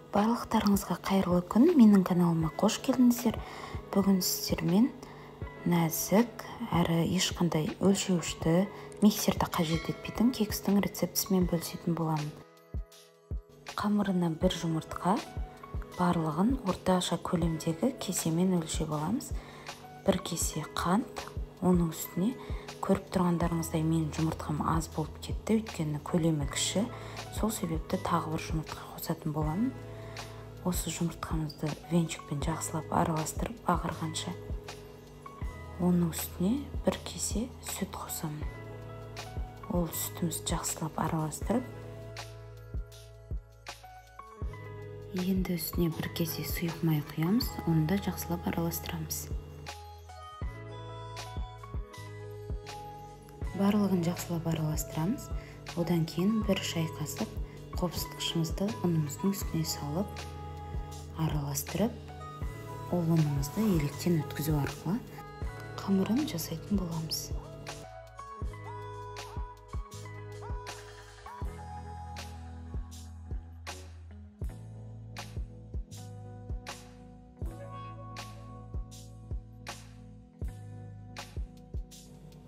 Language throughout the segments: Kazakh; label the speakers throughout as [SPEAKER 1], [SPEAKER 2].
[SPEAKER 1] Барлықтарыңызға қайырлы күн, менің каналыма қош келдіңіздер. Бүгін сіздермен нәзік әрі ешқандай өлшеуішті миксерді қажет етпейтін кекстің рецептісімен бөлісетін боламын. Қамырына бір жұмыртқа, барлығын орташа көлемдегі кесемен өлшеп аламыз. Бір кесе қант, оның үстіне көріп тұрғандарыңыздай менің жұмыртқам аз болып кетті, өйткені көлемі кіші. Сол себепті тағы бір жұмыртқа қосатын боламын. Осы жұмыртқамызды венчикпен жақсылап араластырып ағарғанша. Оның үстіне бір кесе сүт қосамын. Ол сүтімізді жақсылап араластырып, енді үстіне бір кесе сұйық май құямыз, оны да жақсылап араластырамыз. Барлығын жақсылап араластырамыз. Одан кейін бір шай қасық қопсытқышымызды ұнымыздың үстіне салып, араластырып, ол ұнымызды електен өткізу арқылы қамырын жасайтын боламыз.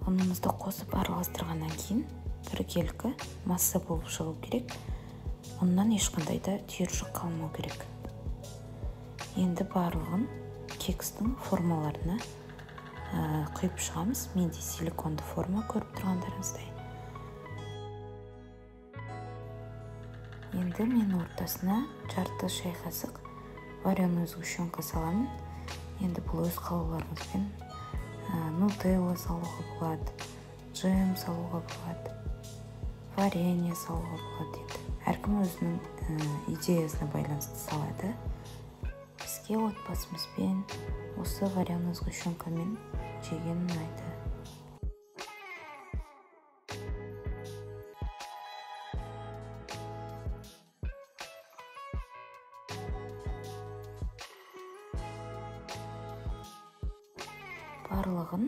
[SPEAKER 1] Ұнымызды қосып араластырғаннан кейін біркелкі масса болып шығу керек. Оннан ешқандай да түйіршік қалмау керек. Енді барлығын кекстің формаларына құйып шығамыз. Менде силиконды форма көріп тұрғандарыңыздай. Енді мен ортасына жарты шай қасық вареная сгущенка саламын. Енді бұл өз қалауларыңызбен нутелла салуға болады, джем салуға болады, варенье салуға болады. Әркім өзінің идеясына байланысты салады. Бізге отбасымызбен осы вареная сгущенкамен жеген ұнайды. Барлығын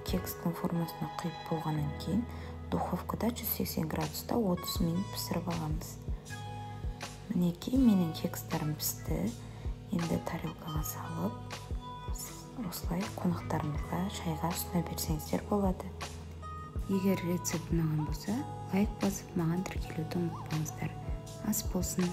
[SPEAKER 1] кекстің формасына құйып болғаннан кейін духовкада 180 градуста 30 минут пісіріп аламыз. Мінекей, менің кекстарым пісті. Енді тарелкаға салып, осылай қонақтарымызға шайға үстіне берсеңіздер болады. Егер рецепт ұнаған болса, лайк басып, маған тіркелуді ұмытпаңыздар. Ас болсын!